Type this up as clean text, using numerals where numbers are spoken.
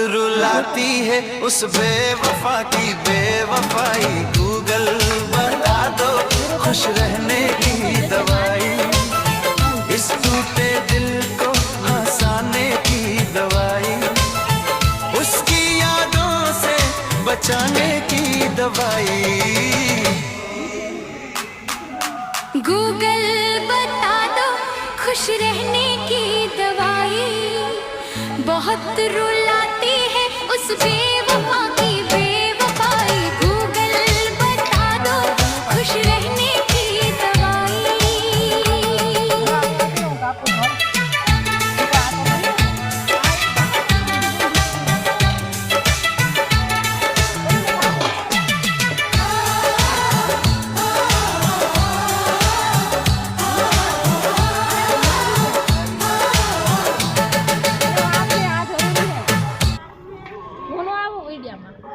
रुलाती है उस बेवफा की बेवफाई। गूगल बता दो खुश रहने की दवाई, इस टूटे दिल को हंसाने की दवाई, उसकी यादों से बचाने की दवाई। गूगल बता दो खुश रहने की दवाई, बहुत रुलाती है उस बेवफा की बेवफाई। गूगल बता दो खुश रहने की दवाई। વિડીયોમાં